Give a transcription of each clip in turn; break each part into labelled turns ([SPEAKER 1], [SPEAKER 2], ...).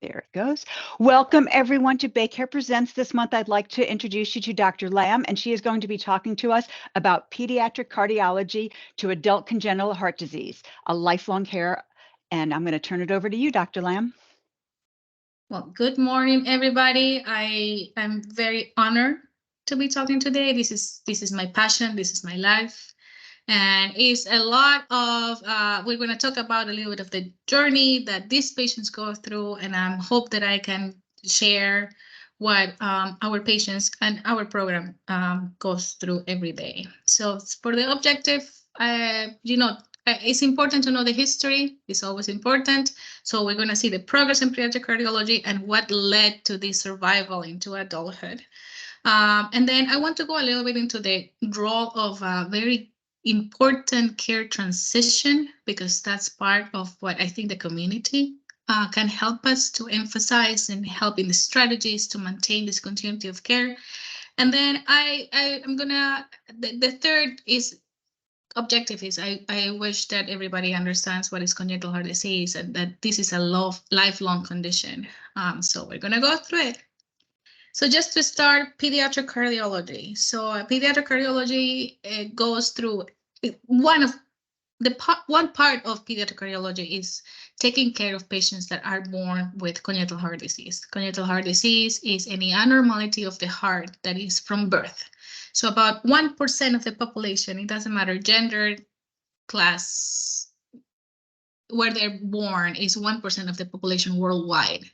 [SPEAKER 1] There it goes. Welcome everyone to BayCare Presents. This month I'd like to introduce you to Dr. Lamb, and she is going to be talking to us about pediatric cardiology to adult congenital heart disease, a lifelong care. And I'm going to turn it over to you, Dr. Lamb.
[SPEAKER 2] Well, good morning, everybody. I am very honored to be talking today. This is my passion. This is my life. And it's a lot of, we're going to talk about a little bit of the journey that these patients go through. And I hope that I can share what our patients and our program goes through every day. So for the objective, it's important to know the history. It's always important. So we're going to see the progress in pediatric cardiology and what led to the survival into adulthood. And then I want to go a little bit into the role of a very important care transition, because that's part of what I think the community can help us to emphasize and help in the strategies to maintain this continuity of care. And then I'm gonna, the third objective is I wish that everybody understands what is congenital heart disease and that this is a lifelong condition. So we're gonna go through it. So just to start, pediatric cardiology. So pediatric cardiology goes through one part of pediatric cardiology is taking care of patients that are born with congenital heart disease. Congenital heart disease is any abnormality of the heart that is from birth. So about 1% of the population, it doesn't matter gender, class, where they're born, is 1% of the population worldwide.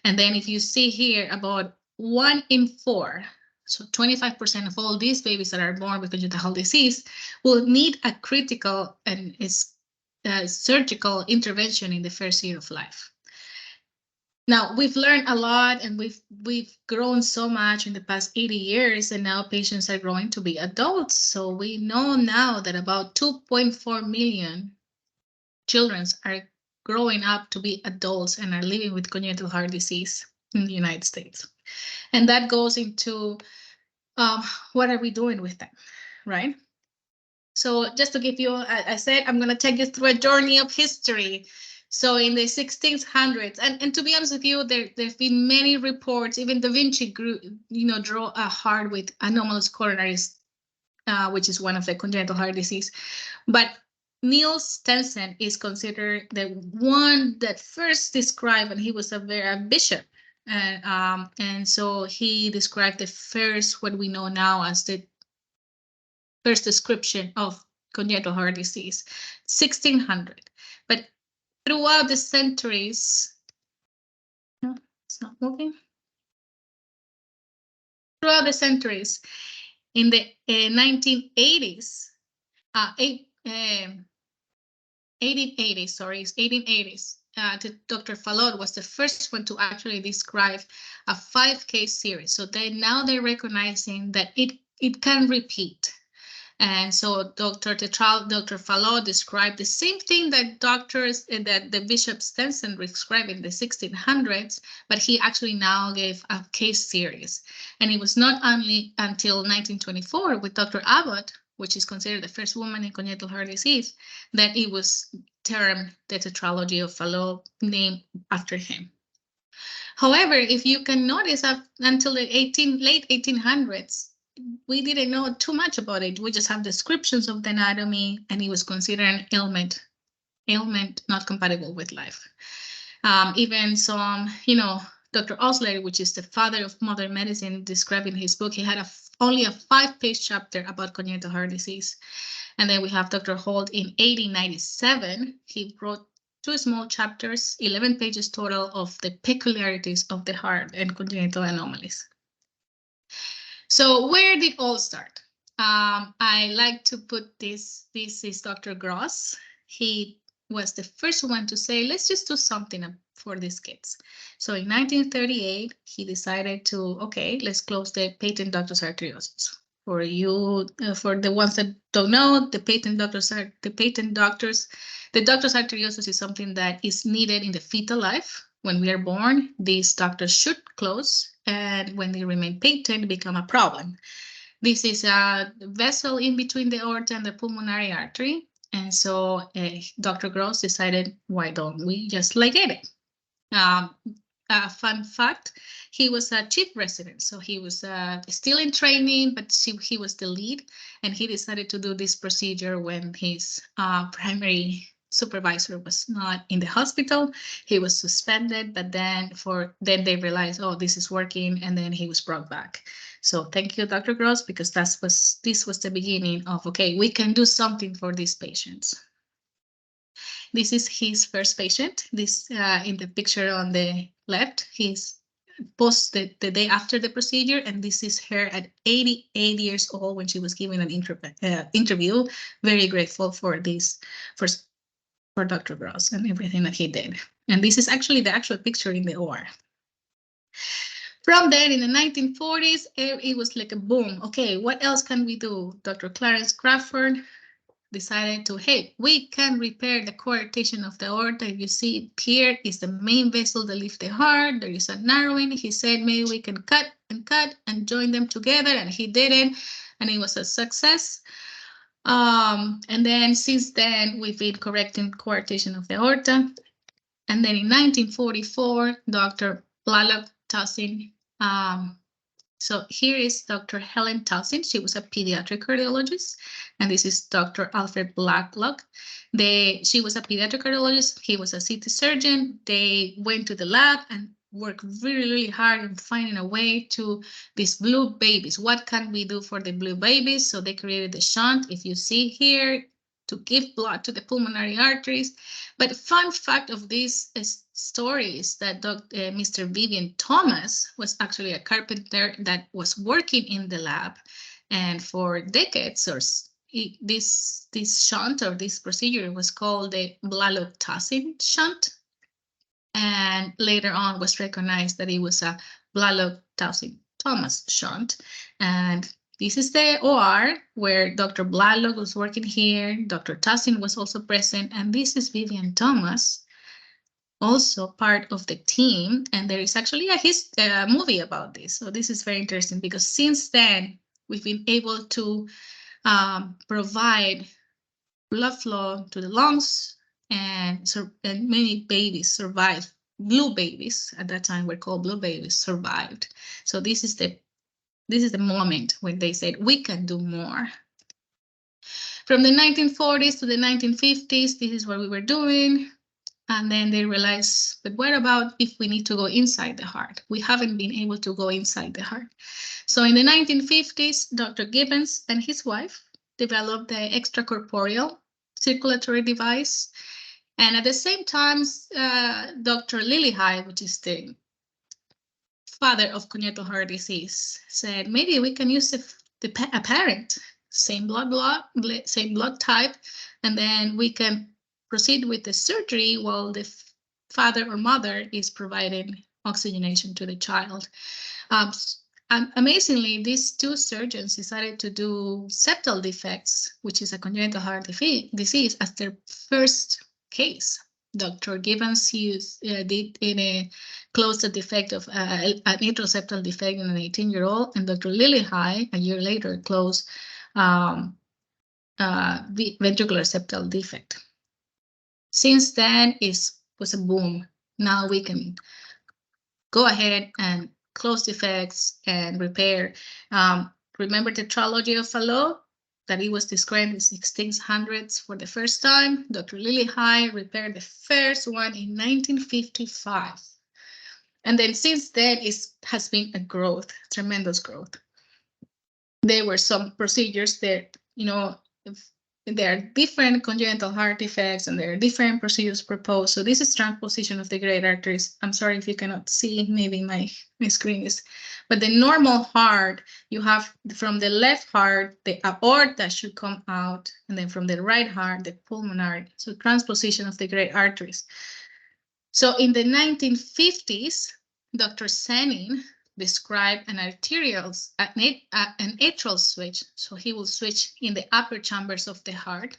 [SPEAKER 2] And then if you see here, about 1 in 4, so 25% of all these babies that are born with congenital heart disease will need a critical and surgical intervention in the first year of life. Now, we've learned a lot and we've grown so much in the past 80 years, and now patients are growing to be adults. So we know now that about 2.4 million children are growing up to be adults and are living with congenital heart disease in the United States. And that goes into what are we doing with them, right? So just to give you, I said, I'm going to take you through a journey of history. So in the 1600s, and to be honest with you, there've been many reports. Even Da Vinci drew a heart with anomalous coronaries, which is one of the congenital heart disease. But Niels Stensen is considered the one that first described, and he was a bishop. And so he described the first, what we know now as the first description of congenital heart disease, 1600. But throughout the centuries, no, it's not moving. Throughout the centuries, in the 1980s, 1880s, Dr. Fallot was the first one to actually describe a 5-case series. So they're recognizing that it can repeat. And so Dr. Fallot described the same thing that the Bishop Stensen described in the 1600s, but he actually now gave a case series. And it was not only until 1924 with Dr. Abbott, which is considered the first woman in congenital heart disease, that it was termed the tetralogy of Fallot, named after him. However, if you can notice, until the late 1800s, we didn't know too much about it. We just have descriptions of the anatomy, and it was considered an ailment not compatible with life. Even some, Dr. Osler, which is the father of modern medicine, described in his book, he had only a 5-page chapter about congenital heart disease. And then we have Dr. Holt in 1897. He wrote 2 small chapters, 11 pages total, of the peculiarities of the heart and congenital anomalies. So where did it all start? I like to put this is Dr. Gross. He was the first one to say, let's just do something for these kids. So in 1938, he decided to, let's close the patent ductus arteriosus. For the ones that don't know, the ductus arteriosus is something that is needed in the fetal life. When we are born, these ducts should close, and when they remain patent, become a problem. This is a vessel in between the aorta and the pulmonary artery. And so Dr. Gross decided, why don't we just ligate it? fun fact, he was a chief resident, so he was still in training, but he was the lead, and he decided to do this procedure when his primary supervisor was not in the hospital. He was suspended, but then they realized, oh, this is working, and then he was brought back. So thank you, Dr. Gross, because this was the beginning of, okay, we can do something for these patients. This is his first patient. This in the picture on the left, he's post the day after the procedure, and this is her at 88 years old when she was giving an interview. Very grateful for this, for Dr. Gross and everything that he did. And this is actually the actual picture in the OR. From there, in the 1940s, it was like a boom. Okay, what else can we do? Dr. Clarence Crawford decided to, hey, we can repair the coarctation of the aorta. If you see here is the main vessel that lifts the heart. There is a narrowing. He said, maybe we can cut and join them together, and he did it, and it was a success. And then since then, we've been correcting coarctation of the aorta. And then in 1944, Dr. Blalock Taussig. So here is Dr. Helen Taussig. She was a pediatric cardiologist, and this is Dr. Alfred Blalock. She was a pediatric cardiologist. He was a CT surgeon. They went to the lab and worked really, really hard on finding a way to these blue babies. What can we do for the blue babies? So they created the shunt, if you see here, to give blood to the pulmonary arteries. But fun fact of this story is that Mr. Vivian Thomas was actually a carpenter that was working in the lab, and for decades, or this shunt or this procedure was called the Blalock-Taussig shunt, and later on was recognized that it was a Blalock-Taussig Thomas shunt. And this is the OR where Dr. Blalock was working here. Dr. Taussig was also present, and this is Vivian Thomas, also part of the team. And there is actually a movie about this. So this is very interesting because since then, we've been able to provide blood flow to the lungs, and many babies survived. Blue babies at that time were called blue babies, survived. So this is the moment when they said we can do more. From the 1940s to the 1950s, this is what we were doing. And then they realized, but what about if we need to go inside the heart? We haven't been able to go inside the heart. So in the 1950s, Dr. Gibbons and his wife developed the extracorporeal circulatory device. And at the same time, Dr. Lillihei, which is the father of congenital heart disease, said maybe we can use a parent, same blood type, and then we can proceed with the surgery while the father or mother is providing oxygenation to the child. And amazingly, these two surgeons decided to do septal defects, which is a congenital heart disease, as their first case. Dr. Gibbons did in a closed a defect of an atrial septal defect in an 18-year-old, and Dr. Lillihei, a year later, closed the ventricular septal defect. Since then, it was a boom. Now we can go ahead and close defects and repair. Remember the trilogy of Fallot? That it was described in the 1600s for the first time. Dr. Lillihei repaired the first one in 1955. And then since then, it has been a growth, tremendous growth. There were some procedures that, there are different congenital heart defects and there are different procedures proposed. So this is transposition of the great arteries. I'm sorry if you cannot see, maybe my screen is, but the normal heart, you have from the left heart, the aorta should come out, and then from the right heart, the pulmonary. So transposition of the great arteries. So in the 1950s, Dr. Senning described an atrial switch. So he will switch in the upper chambers of the heart.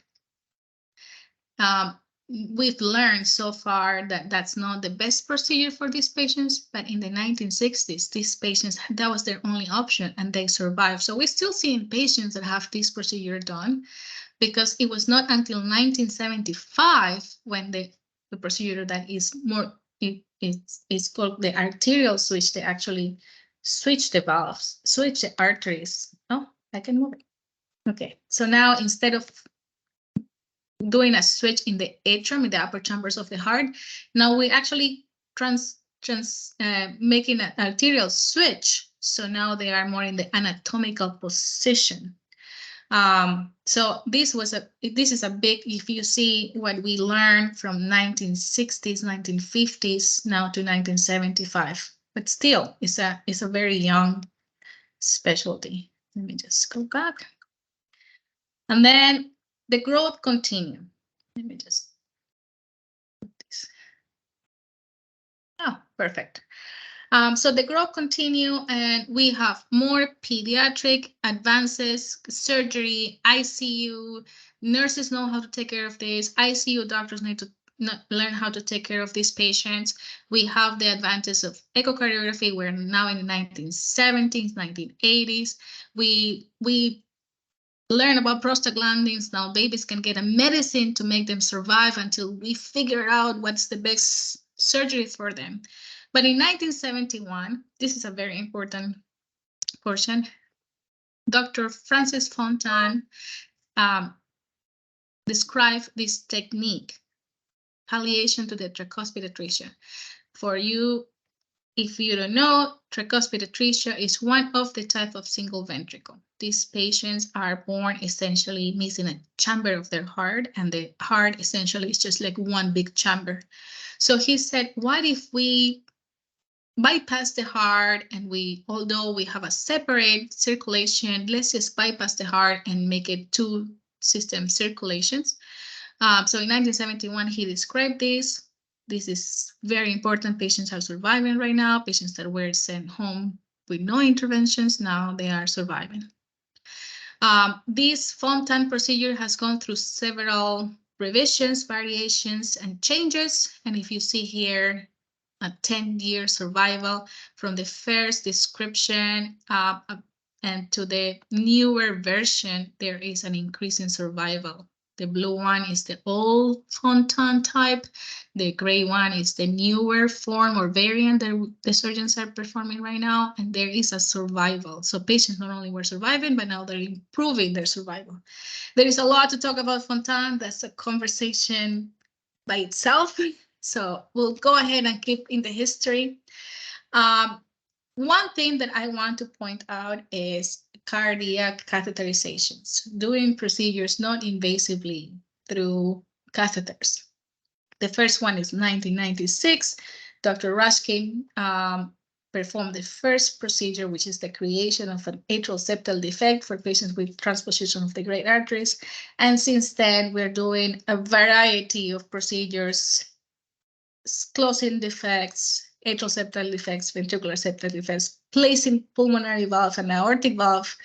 [SPEAKER 2] We've learned so far that that's not the best procedure for these patients, but in the 1960s, these patients, that was their only option and they survived. So we're still seeing patients that have this procedure done, because it was not until 1975 when the procedure that is more it's called the arterial switch. They actually switch the valves, switch the arteries. Oh, I can move it. Okay, so now instead of doing a switch in the atrium, in the upper chambers of the heart, now we actually making an arterial switch. So now they are more in the anatomical position. So this is a big, if you see what we learned from 1960s, 1950s, now to 1975, but still it's a very young specialty. Let me just go back. And then the growth continued. Let me just put this. Oh, perfect. So the growth continue, and we have more pediatric advances, surgery, ICU. Nurses know how to take care of this. ICU doctors need to learn how to take care of these patients. We have the advances of echocardiography. We're now in the 1970s, 1980s. We learn about prostaglandins. Now babies can get a medicine to make them survive until we figure out what's the best surgery for them. But in 1971, this is a very important portion, Dr. Francis Fontaine described this technique, palliation to the tricuspid atresia. For you, if you don't know, tricuspid atresia is one of the type of single ventricle. These patients are born essentially missing a chamber of their heart, and the heart essentially is just like one big chamber. So he said, what if we bypass the heart, and although we have a separate circulation, let's just bypass the heart and make it two system circulations. So in 1971, he described this. This is very important. Patients are surviving right now. Patients that were sent home with no interventions, now they are surviving. This Fontaine procedure has gone through several revisions, variations, and changes. And if you see here, a 10-year survival from the first description and to the newer version, there is an increase in survival. The blue one is the old Fontaine type. The gray one is the newer form or variant that the surgeons are performing right now, and there is a survival. So patients not only were surviving, but now they're improving their survival. There is a lot to talk about Fontaine. That's a conversation by itself. So we'll go ahead and keep in the history. One thing that I want to point out is cardiac catheterizations, doing procedures not invasively through catheters. The first one is 1996. Dr. Ruskin performed the first procedure, which is the creation of an atrial septal defect for patients with transposition of the great arteries. And since then, we're doing a variety of procedures, closing defects, atrial septal defects, ventricular septal defects, placing pulmonary valve and aortic valve,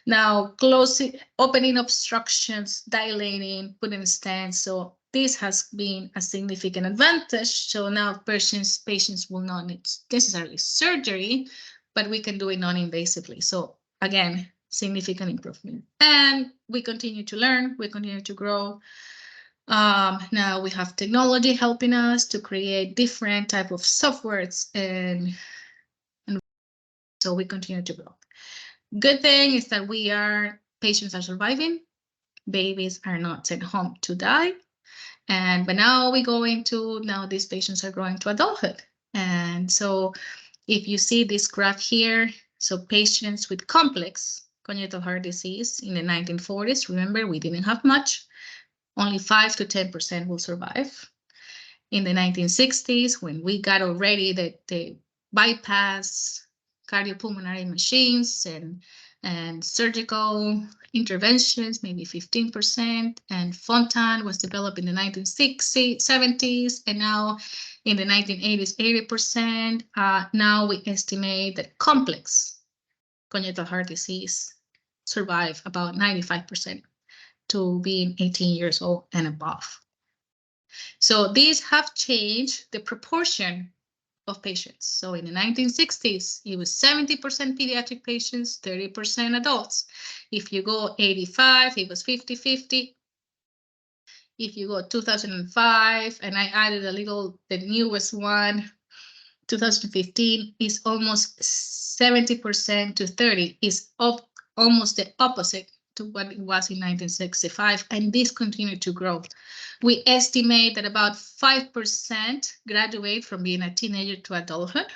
[SPEAKER 2] now closing, opening obstructions, dilating, putting stents. So this has been a significant advantage. So now patients will not need necessarily surgery, but we can do it non-invasively. So again, significant improvement. And we continue to learn, we continue to grow. Now we have technology helping us to create different type of softwares, and so we continue to grow. Good thing is that patients are surviving. Babies are not sent home to die. But now these patients are growing to adulthood. And so if you see this graph here, so patients with complex congenital heart disease in the 1940s, remember, we didn't have much. Only 5 to 10% will survive. In the 1960s, when we got already the bypass cardiopulmonary machines and surgical interventions, maybe 15%, and Fontaine was developed in the 1960s, 70s, and now in the 1980s, 80%. Now we estimate that complex congenital heart disease survive about 95%. To being 18 years old and above. So these have changed the proportion of patients. So in the 1960s, it was 70% pediatric patients, 30% adults. If you go 85, it was 50-50. If you go 2005, and I added the newest one, 2015, is almost 70% to 30, is up almost the opposite to what it was in 1965, and this continued to grow. We estimate that about 5% graduate from being a teenager to adulthood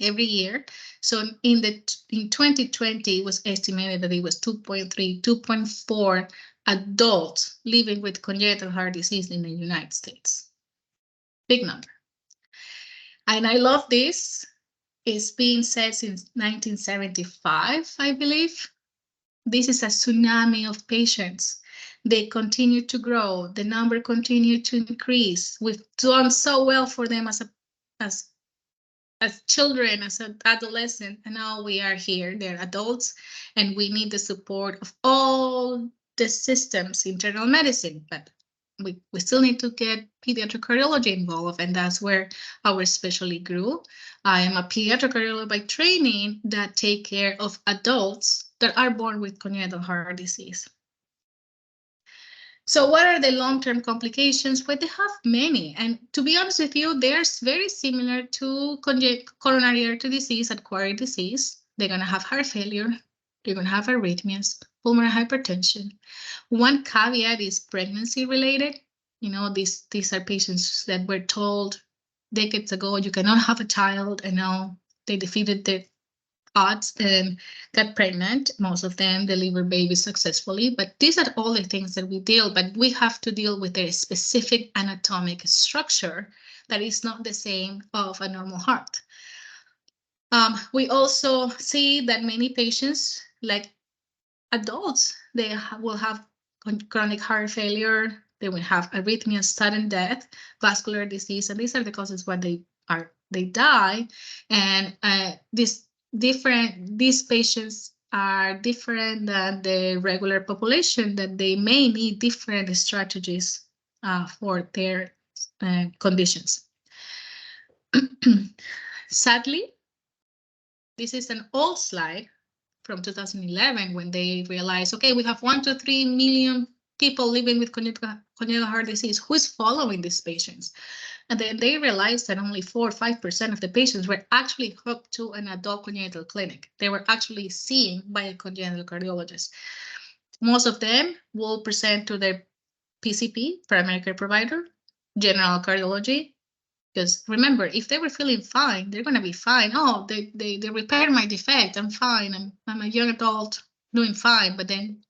[SPEAKER 2] every year. So in 2020, it was estimated that it was 2.3, 2.4 adults living with congenital heart disease in the United States. Big number. And I love this. It's been said since 1975, I believe. This is a tsunami of patients. They continue to grow. The number continued to increase. We've done so well for them as children, as an adolescent, and now we are here. They're adults, and we need the support of all the systems, internal medicine, but we still need to get pediatric cardiology involved, and that's where our specialty grew. I am a pediatric cardiologist by training that take care of adults that are born with congenital heart disease. So what are the long-term complications? Well, they have many. And to be honest with you, they're very similar to coronary artery disease, acquired disease. They're going to have heart failure. They're going to have arrhythmias, pulmonary hypertension. One caveat is pregnancy related. You know, these are patients that were told decades ago, you cannot have a child, and now they defeated the odds and got pregnant. Most of them deliver babies successfully, but these are all the things that we deal, but we have to deal with a specific anatomic structure that is not the same of a normal heart. We also see that many patients, like adults, they will have chronic heart failure, they will have arrhythmia, sudden death, vascular disease, and these are the causes why they die. And these patients are different than the regular population, that they may need different strategies for their conditions. Sadly, this is an old slide from 2011 when they realized, okay, we have 1 to 3 million people living with congenital heart disease. Who is following these patients? And then they realized that only 4 or 5% of the patients were actually hooked to an adult congenital clinic. They were actually seen by a congenital cardiologist. Most of them will present to their PCP, primary care provider, general cardiology, because remember, if they were feeling fine, they're going to be fine. Oh, they repaired my defect. I'm fine. I'm a young adult doing fine. But then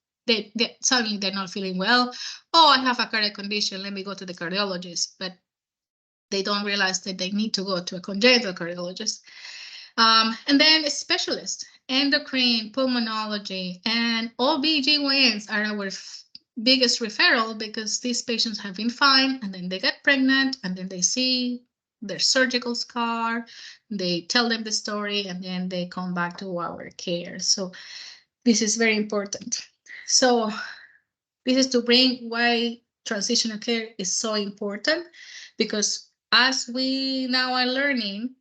[SPEAKER 2] suddenly they're not feeling well. Oh, I have a cardiac condition. Let me go to the cardiologist. But they don't realize that they need to go to a congenital cardiologist. And then a specialist, endocrine, pulmonology, and OB/GYNs are our biggest referral, because these patients have been fine, and then they get pregnant, and then they see their surgical scar, they tell them the story, and then they come back to our care. So this is very important. So this is to bring why transitional care is so important, because as we now are learning,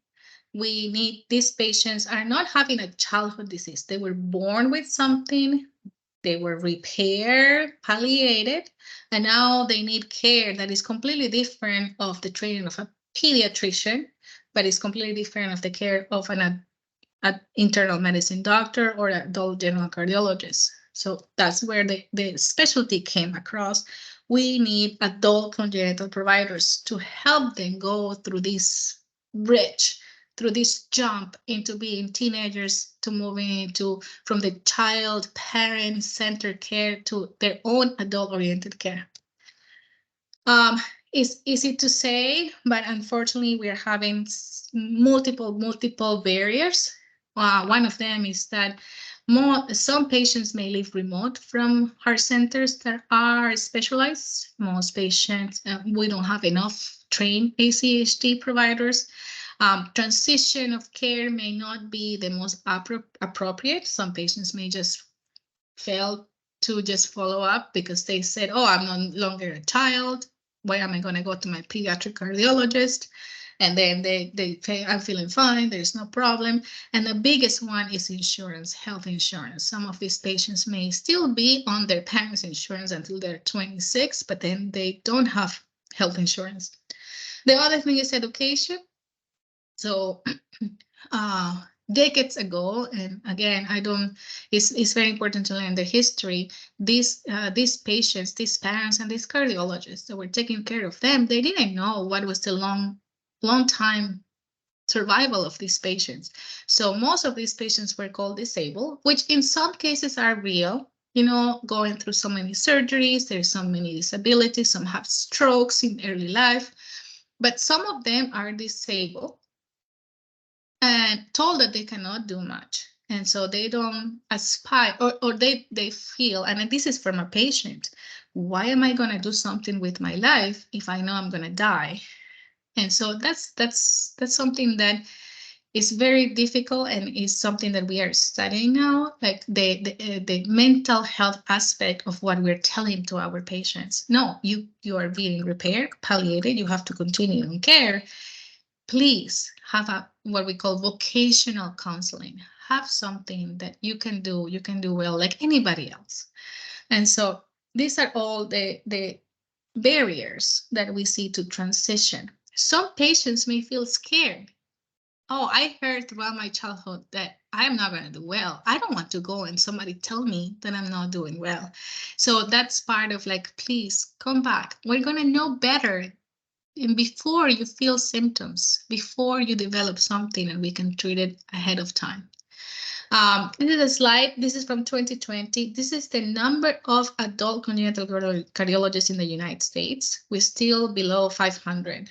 [SPEAKER 2] these patients are not having a childhood disease. They were born with something, they were repaired, palliated, and now they need care that is completely different of the training of a pediatrician, but it's completely different of the care of an internal medicine doctor or adult general cardiologist. So that's where the specialty came across. We need adult congenital providers to help them go through this bridge, through this jump into being teenagers, to moving into from the child parent-centered care to their own adult-oriented care. It's easy to say, but unfortunately, we are having multiple barriers. One of them is that some patients may live remote from heart centers that are specialized. Most patients, we don't have enough trained ACHD providers. Transition of care may not be the most appropriate. Some patients may just fail to just follow up because they said, oh, I'm no longer a child. why am I going to go to my pediatric cardiologist? And then they say, I'm feeling fine, there's no problem. And the biggest one is insurance, health insurance. Some of these patients may still be on their parents' insurance until they're 26, but then they don't have health insurance. The other thing is education. So decades ago, and again, it's very important to learn the history. These patients, these parents, and these cardiologists that were taking care of them, they didn't know what was the long time survival of these patients. So most of these patients were called disabled, which in some cases are real, going through so many surgeries, there's so many disabilities, some have strokes in early life, but some of them are disabled and told that they cannot do much. And so they don't aspire, or they feel, and this is from a patient, why am I going to do something with my life if I know I'm going to die? And so that's something that is very difficult, and is something that we are studying now, like the mental health aspect of what we're telling to our patients. No, you are being repaired, palliated, you have to continue in care. Please have what we call vocational counseling. Have something that you can do well like anybody else. And so these are all the barriers that we see to transition. Some patients may feel scared. Oh, I heard throughout my childhood that I'm not going to do well. I don't want to go and somebody tell me that I'm not doing well. So that's part of like, please come back. We're going to know better. And before you feel symptoms, before you develop something, and we can treat it ahead of time. This is a slide. This is from 2020. This is the number of adult congenital cardiologists in the United States. We're still below 500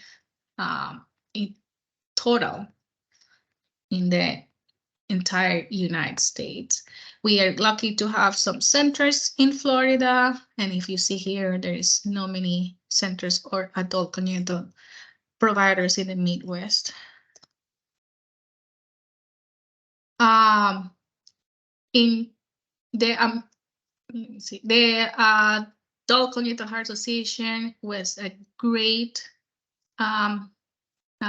[SPEAKER 2] in total in the entire United States. We are lucky to have some centers in Florida. And if you see here, there is no many centers or adult congenital providers in the Midwest. In the let me see, the Adult Congenital Heart Association was a great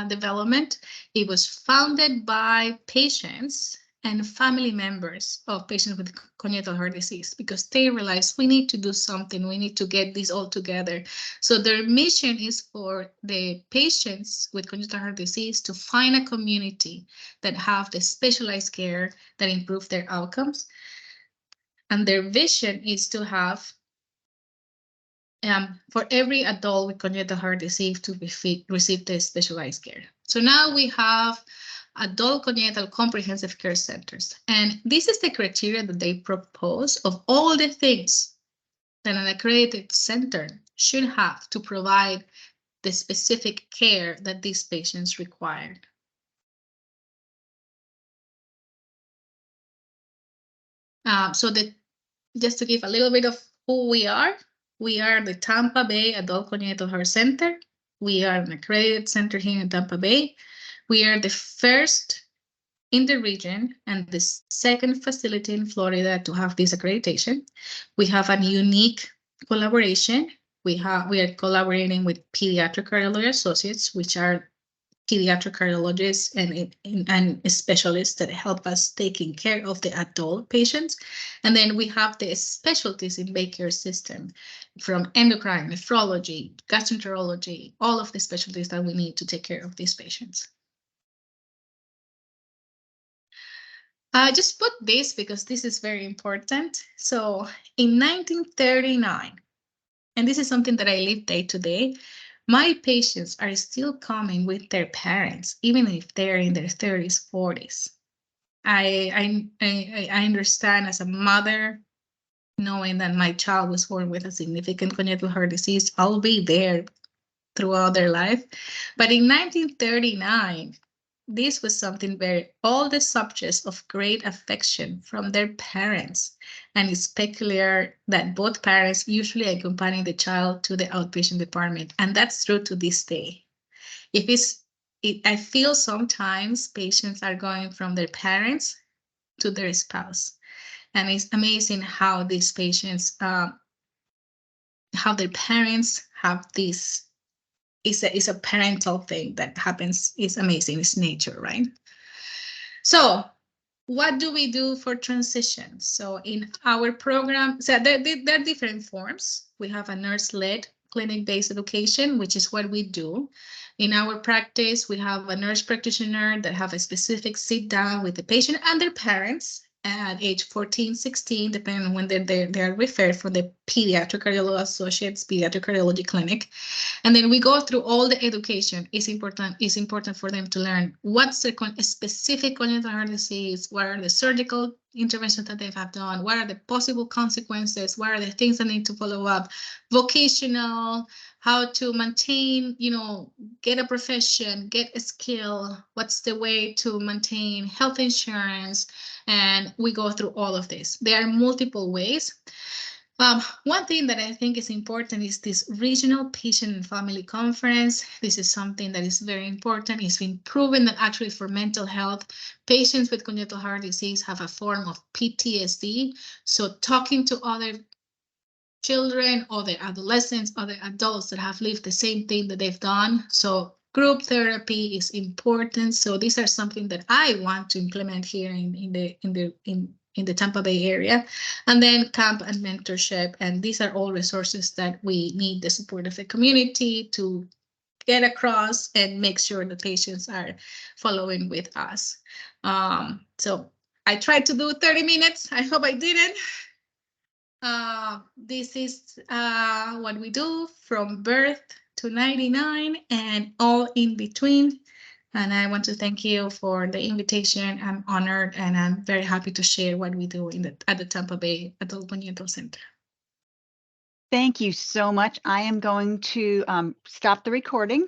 [SPEAKER 2] development. It was founded by patients and family members of patients with congenital heart disease, because they realized we need to do something. We need to get this all together. So their mission is for the patients with congenital heart disease to find a community that have the specialized care that improve their outcomes. And their vision is to have for every adult with congenital heart disease to receive the specialized care. So now we have adult congenital comprehensive care centers. And this is the criteria that they propose of all the things that an accredited center should have to provide the specific care that these patients require. Just to give a little bit of who we are the Tampa Bay Adult Congenital Heart Center. We are an accredited center here in Tampa Bay. We are the first in the region and the second facility in Florida to have this accreditation. We have a unique collaboration. We are collaborating with Pediatric Cardiology Associates, which are pediatric cardiologists and specialists that help us taking care of the adult patients. And then we have the specialties in BayCare system, from endocrine, nephrology, gastroenterology, all of the specialties that we need to take care of these patients. I just put this because this is very important. So in 1939, and this is something that I live day to day, my patients are still coming with their parents, even if they're in their 30s, 40s. I understand as a mother, knowing that my child was born with a significant congenital heart disease, I'll be there throughout their life. But in 1939, this was something all the subjects of great affection from their parents. And it's peculiar that both parents usually accompany the child to the outpatient department. And that's true to this day. I feel sometimes patients are going from their parents to their spouse. And it's amazing how these patients, how their parents have this it's a parental thing that happens. It's amazing. It's nature, right? So what do we do for transition? So in our program, so there are different forms. We have a nurse-led clinic-based education, which is what we do. In our practice, we have a nurse practitioner that have a specific sit down with the patient and their parents at age 14, 16, depending on when they are referred from the Pediatric Cardiology Associates Pediatric Cardiology Clinic. And then we go through all the education. It's important for them to learn what's the specific congenital heart disease, what are the surgical interventions that they have done, what are the possible consequences, what are the things that need to follow up, vocational, how to maintain, get a profession, get a skill, what's the way to maintain health insurance, and we go through all of this. There are multiple ways. One thing that I think is important is this regional patient and family conference. This is something that is very important. It's been proven that actually for mental health, patients with congenital heart disease have a form of PTSD. So talking to other children, other adolescents, other adults that have lived the same thing that they've done. So group therapy is important. So these are something that I want to implement here in the Tampa Bay area. And then camp and mentorship. And these are all resources that we need the support of the community to get across and make sure the patients are following with us. So I tried to do 30 minutes. I hope I didn't. This is what we do from birth to 99 and all in between. And I want to thank you for the invitation. I'm honored and I'm very happy to share what we do at the Tampa Bay Adult Congenital Center.
[SPEAKER 1] Thank you so much. I am going to stop the recording.